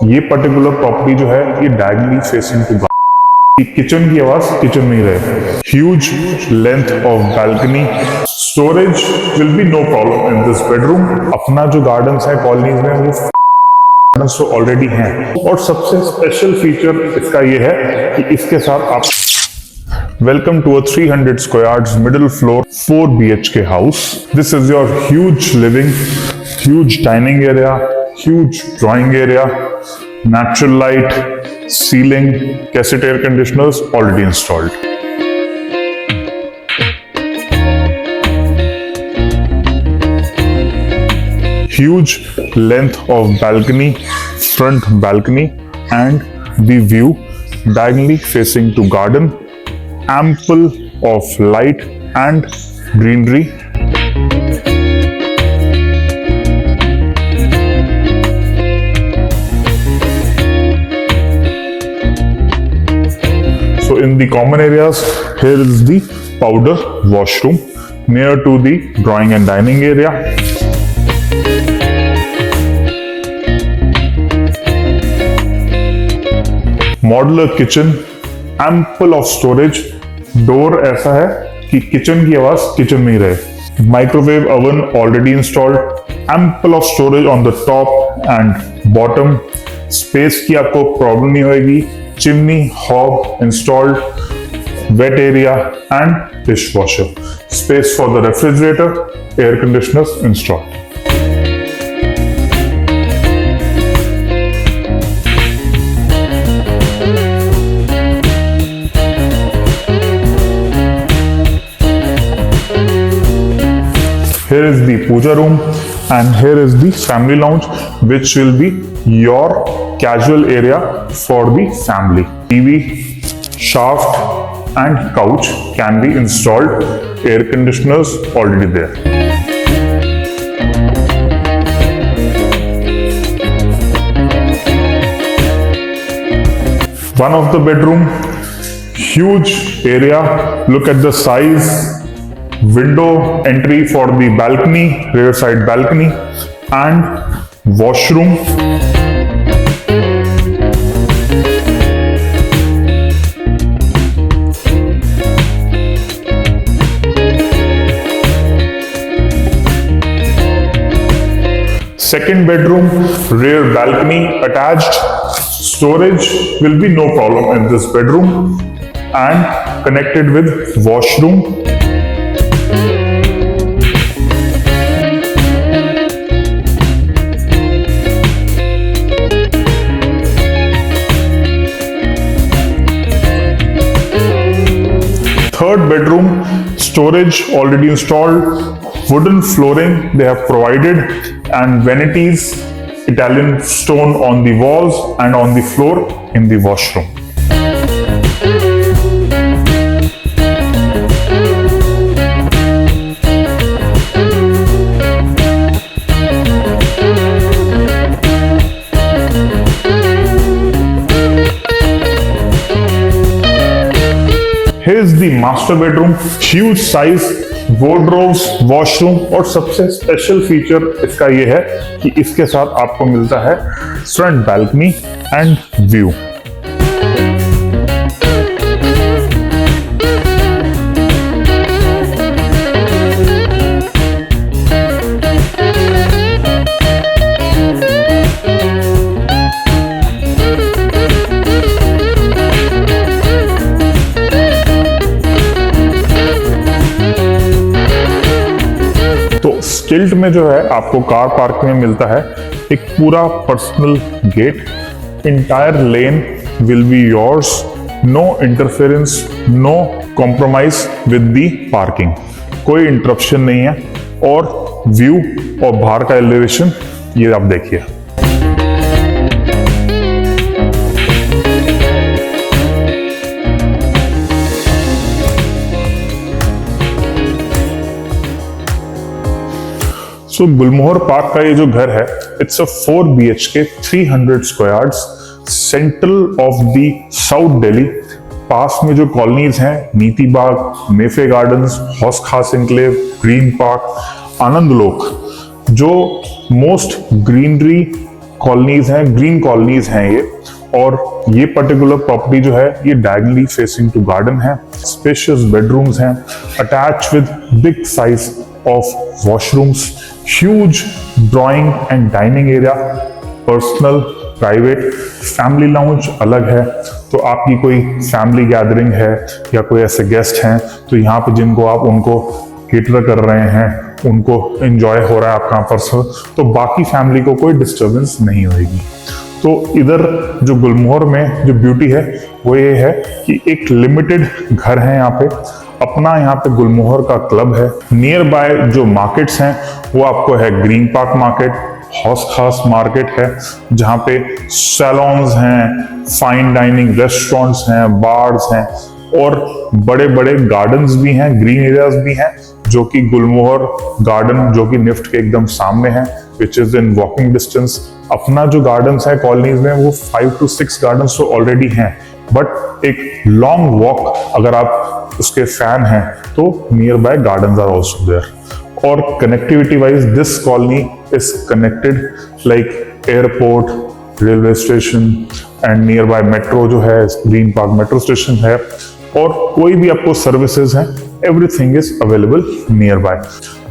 ये particular property जो है ये डायगनली फेसिंग टू किचन की आवाज किचन में ही रहे। Huge length of balcony, storage will be no problem in this bedroom. अपना जो गार्डन्स है कॉलोनीज में वो गार्डन्स तो ऑलरेडी हैं, और सबसे स्पेशल फीचर इसका ये है कि इसके साथ आप Welcome to a 300 square yards middle floor 4 BHK house. This is your huge living, huge dining area, huge drawing area, natural light, ceiling, cassette air conditioners already installed. Huge length of balcony, front balcony, and the view diagonally facing to garden. Ample of light and greenery. So in the common areas, here is the powder washroom near to the drawing and dining area. Modular kitchen, ample of storage. Door ऐसा है कि kitchen की आवाज kitchen में ही रहे। Microwave oven already installed, ample of storage on the top and bottom. Space की आपको प्रॉब्लम नहीं होगी। Chimney hob installed, wait area and dish washer, space for the refrigerator, air conditioners installed. Here is the puja room and here is the family lounge, which will be your casual area for the family. TV, shaft and couch can be installed. Air conditioners already there. One of the bedroom, huge area. Look at the size. Window entry for the balcony, rear side balcony, and washroom. Second bedroom, rear balcony attached. Storage will be no problem in this bedroom and connected with washroom. Third bedroom, storage already installed, wooden flooring they have provided, and vanities, Italian stone on the walls and on the floor in the washroom. Here is the master bedroom, huge size, wardrobes, washroom, और सबसे special feature इसका ये है कि इसके साथ आपको मिलता है फ्रंट बैल्कनी एंड व्यू। स्टिल्ट में जो है आपको कार पार्क में मिलता है एक पूरा personal gate. Entire lane will be yours, no interference, no compromise with the parking, कोई इंटरप्शन नहीं है। और व्यू और बाहर का एलिवेशन ये आप देखिए। सो गुलमोहर पार्क का ये जो घर है, it's a 4 BHK 300 square yards, central of the south Delhi. पास में जो कॉलोनीज हैं, नीति बाग, मेफे गार्डन्स, हौस खास एनक्लेव, ग्रीन पार्क, आनंद लोक, जो मोस्ट ग्रीनरी कॉलोनीज हैं, ग्रीन कॉलोनीज हैं ये। और ये पर्टिकुलर प्रॉपर्टी जो है ये डायगनली फेसिंग टू गार्डन है, स्पेशियस बेडरूम्स हैं, attach with big size of washrooms, huge drawing and dining area, personal private family lounge अलग है। तो आपकी कोई फैमिली गैदरिंग है या कोई ऐसे गेस्ट हैं तो यहाँ पे जिनको आप उनको केटर कर रहे हैं, उनको एंजॉय हो रहा है आपका पर्सनल, तो बाकी फैमिली को कोई डिस्टर्बेंस नहीं होगी। तो इधर जो गुलमोहर में जो ब्यूटी है वो ये है कि एक लिमिटेड घर है यहाँ पे, अपना यहाँ पे गुलमोहर का क्लब है। नियर बाय जो मार्केट्स हैं वो आपको है ग्रीन पार्क मार्केट, हौस खास मार्केट है जहाँ पे सैलून्स हैं, फाइन डाइनिंग रेस्टोरेंट्स हैं, बार्स हैं और बड़े बड़े गार्डन्स भी हैं, ग्रीन एरियाज भी हैं, जो कि गुलमोहर गार्डन जो कि निफ्ट के एकदम सामने है, which is in walking distance. अपना जो गार्डन्स है कॉलोनीज में वो 5 to 6 गार्डन्स तो ऑलरेडी हैं, बट एक लॉन्ग वॉक अगर आप उसके फैन हैं तो nearby gardens are also there. और connectivity wise this colony is connected like airport, railway station and nearby metro जो है, ग्रीन पार्क मेट्रो स्टेशन है, और कोई भी आपको सर्विसेज हैं, everything is available near by.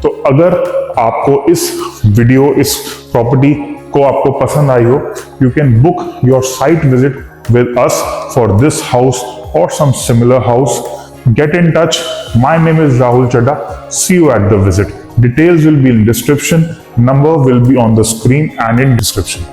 तो अगर आपको इस वीडियो, इस प्रॉपर्टी को आपको पसंद आई हो, you can book your site visit with us for this house or some similar house. Get in touch. My name is Rahul Chadha. See you at the visit. Details will be in description. Number will be on the screen and in description.